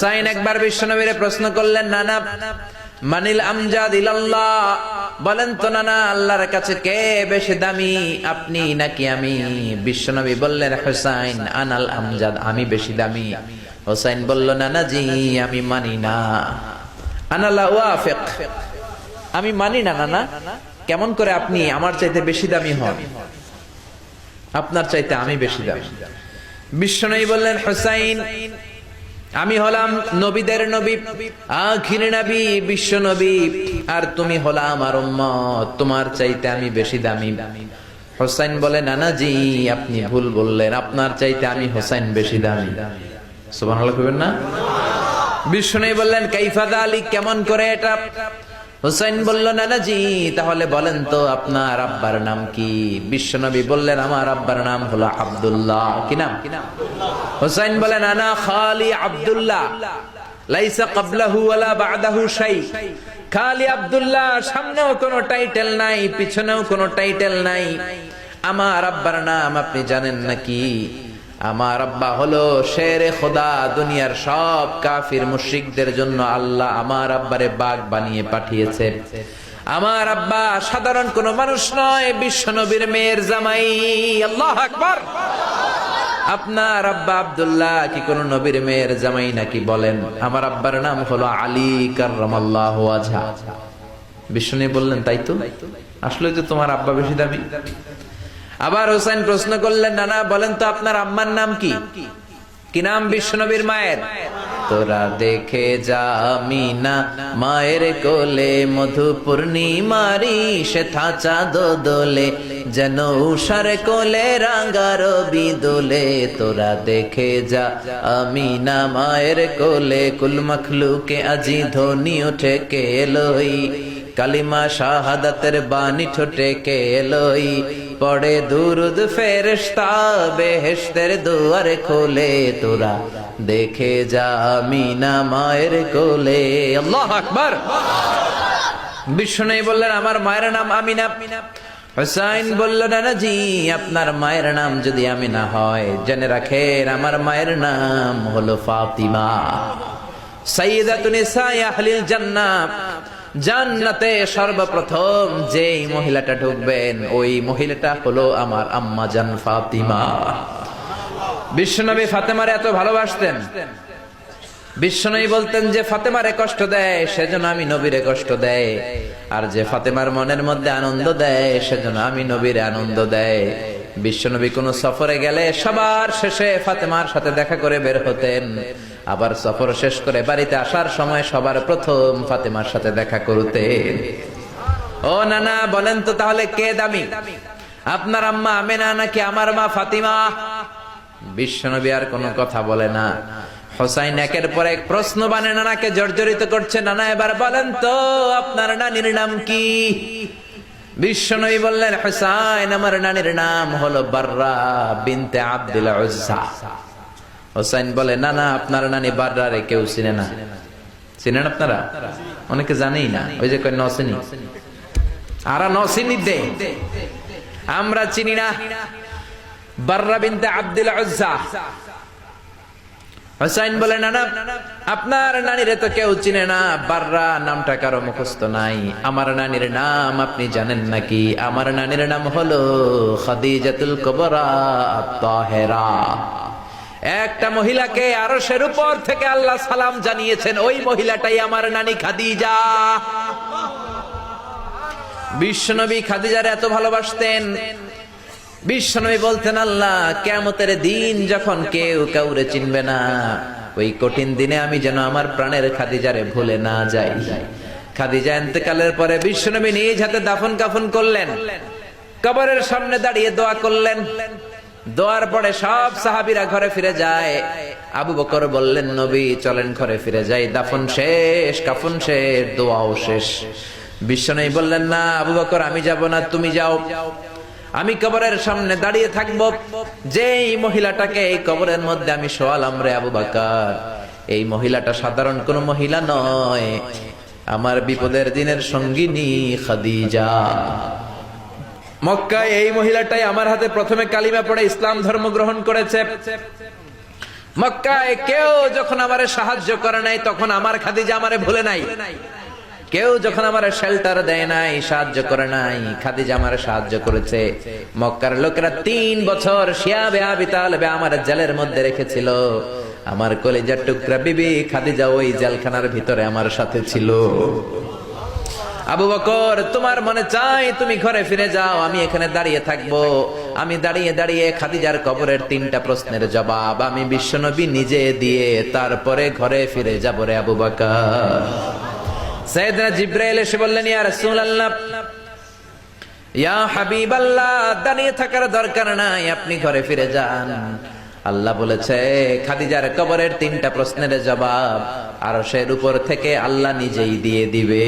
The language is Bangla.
হুসাইন একবার বিশ্বনবীরে প্রশ্ন করলেন, নানা মানিল আমজাদ ইলাল্লাহ, বলেন তো নানা আল্লাহর কাছে কে বেশি দামি, আপনি নাকি আমি? বিশ্বনবী বললেন, হুসাইন আনাল আমজাদ, আমি বেশি দামি। হুসাইন বলল, নানা জি আমি মানি না, আনা লা ওয়াফিক, আমি মানি না নানা। কেমন করে আপনি আমার চাইতে বেশি দামি হন? আপনার চাইতে আমি বেশি দামি। বিশ্বনবী বললেন, হুসাইন আমি হলাম নবীদের নবী, আখির নবী, বিশ্ব নবী, আর তুমি হলা আমার উম্মত, তোমার চাইতে আমি বেশি দামি। হুসাইন বলে, নানা জি আপনি ভুল বললেন, আপনার চাইতে আমি হুসাইন বেশি দামি। সুবহানাল্লাহ কইবেন না? বিশ্বনবী বললেন, কাইফা যালিক, কেমন করে এটা? হুসাইন বলল, নানা জি তাহলে বলেন তো আপনার আব্বার নাম কি? বিশ্বনবী বললেন, আমার আব্বার নাম হলো আব্দুল্লাহ। কি নাম? হুসাইন বলেন, আনা খালি আব্দুল্লাহ, লাইসা ক্বাবলাহু ওয়ালা বা'দাহু শাই। খালি আব্দুল্লাহ, সামনেও কোনো টাইটেল নাই, পিছনেও কোনো টাইটেল নাই। আমার আব্বার নাম আপনি জানেন নাকি? আমার আব্বা হলো শেরে খোদা, দুনিয়ার সব কাফির মুশরিকদের জন্য আল্লাহ আমার আব্বারে বাগ বানিয়ে পাঠিয়েছে। আমার আব্বা সাধারণ কোনো মানুষ নয়, বিশ্বনবীর মেয়ের জামাই। আল্লাহু আকবার। আপনার আব্বা আব্দুল্লাহ কি কোন নবীর মেয়ের জামাই নাকি? বলেন, আমার আব্বার নাম হলো আলী কাররামাল্লাহু ওয়াজহা। বিশ্বনবী বললেন, তাই তো, আসলে তো তোমার আব্বা বেশি দামি। আবার হুসাইন প্রশ্ন করলেন, নানা বলেন তো আপনার আম্মার নাম কি? কি নাম বিশ্বনবীর মায়ের? তোরা দেখে যা আমিনা মায়ের কোলে, মধু পূর্ণিমারি সেথা চাঁদ দোলে, যেন উষার কোলে রাঙা রবি দোলে। তোরা দেখে যা আমিনা মায়ের কোলে, কুল মখলুকে আজি ধ্বনি ওঠে কে এলোই, কালিমা শাহাদাতের বাণী ঠোঁটে কে এলোই, পড়ে দুরুদ ফেরেশতা বেহেশতের দুয়ার খোলে। তোরা দেখে যা আমিনা মায়ের কোলে। আল্লাহু আকবার। বিশ্বনবী বললেন, আমার মায়ের নাম আমিনা। হুসাইন বলল, নানা জি আপনার মায়ের নাম যদি আমিনা হয়, জেনে রাখেন আমার মায়ের নাম হলো ফাতিমা, সাইয়্যিদাতুন নিসাই আহলিল জান্নাহ। জান্নাতে সর্বপ্রথম যেই মহিলাটা ঢুকবেন, ওই মহিলাটা হলো আমার আম্মা জান ফাতিমা। বিশ্বনবী ফাতেমারে এত ভালোবাসতেন, বিশ্বনবী বলতেন যে ফাতেমারে কষ্ট দেয় সেজন্য আমি নবীরে কষ্ট দেয়, আর যে ফাতেমার মনের মধ্যে আনন্দ দেয় সেজন্য আমি নবীরে আনন্দ দেয়। বিশ্বনবী কোন সফরে গেলে সবার শেষে ফাতেমার সাথে দেখা করে বের হতেন, আবার সফর শেষ করে বাড়িতে আসার সময় সবার প্রথম ফাতেমার সাথে দেখা করতেন। ও নানা বলেন তো তাহলে কে দামি, আপনার আম্মা আমেনা নাকি আমার মা ফাতিমা? বিশ্বনবী আর কোনো কথা বলে না। হুসাইন একের পর এক প্রশ্ন বানে নানাকে জর্জরিত করছে। নানা এবার বলেন তো আপনার নানির নাম কি? বিশ্বনবী বললেন, হুসাইন আমার নানির নাম হলো বাররা বিনতে আব্দুল উজ্জা। হুসাইন বলে, নানা আপনার নানি বাররা রে কেউ চিনে না। চিনেন আপনারা? অনেকে জানেই না, ওই যে কয় নচিনি, আরা নচিনি দে, আমরা চিনি না বাররা বিনতে আব্দুল উজ্জা। হুসাইন বলে, নানা আপনার নানিরে তো কেউ চিনে না, বাররা নামটা কারো মুখস্থ নাই। আমার নানির নাম আপনি জানেন নাকি? আমার নানির নাম হলো খাদিজাতুল কুবরা আত-তাহেরা। একটা মহিলাকে আরশের উপর থেকে আল্লাহ সালাম জানিয়েছেন, ওই মহিলাটাই আমার নানি খাদিজা। বিশ্বনবী খাদিজার এত ভালোবাসতেন, বিশ্বনবী বলতেন, আল্লাহ কিয়ামতের দিন যখন কেউ কাউরে চিনবে না, ওই কঠিন দিনে আমি যেন আমার প্রাণের খাদিজারে ভুলে না যাই। খাদিজা ইন্তেকালের পরে বিশ্বনবী নিজ হাতে দাফন কাফন করলেন, কবরের সামনে দাঁড়িয়ে দোয়া করলেন। দোয়ার পরে সব সাহাবীরা ঘরে ফিরে যায়। আবু বকর বললেন, নবী চলেন ঘরে ফিরে যাই, দাফন শেষ, কাফন শেষ, দোয়াও শেষ। বিশ্বনবী বললেন, না আবু বকর আমি যাব না, তুমি যাও, আমি কবরের সামনে দাঁড়িয়ে থাকবো। যেই মহিলাটাকে এই কবরের মধ্যে আমি শোয়ালাম রে আবু বকর, এই মহিলাটা সাধারণ কোন মহিলা নয়, আমার বিপদের দিনের সঙ্গিনী খাদিজা। মক্কায় এই মহিলাটাই আমার হাতে প্রথমে কালিমা পড়ে ইসলাম ধর্ম গ্রহণ করেছে। মক্কায় কেউ যখন আমারে সাহায্য করে নাই, তখন আমার খাদিজা আমারে ভুলে নাই। কেউ যখন আমারে শেল্টার দেয় নাই, সাহায্য করে নাই, খাদিজা আমারে সাহায্য করেছে। মক্কার লোকেরা 3 বছর শিয়াবে আবি তালেবে আমার জেলের মধ্যে রেখেছিল। আমার কলিজার টুকরা বিবি খাদিজা ওই জেলখানার ভিতরে আমার সাথে ছিল। আবু বকর, তোমার মনে চাই তুমি ঘরে ফিরে যাও, আমি এখানে দাঁড়িয়ে থাকবো। আমি দাঁড়িয়ে দাঁড়িয়ে খাদিজার কবরের 3টা প্রশ্নের জবাব আমি বিশ্বনবী নিজে দিয়ে তারপরে ঘরে ফিরে যাব রে আবু বকর। সাইয়েদনা জিবরাইল এসে বললেন, ইয়া রাসূলুল্লাহ, ইয়া হাবিবাল্লাহ, দাঁড়িয়ে থাকার দরকার নাই, আপনি ঘরে ফিরে যান। আল্লাহ বলেছে খাদিজার কবরের 3টা প্রশ্নের জবাব আরশের উপর থেকে আল্লাহ নিজেই দিয়ে দিবে।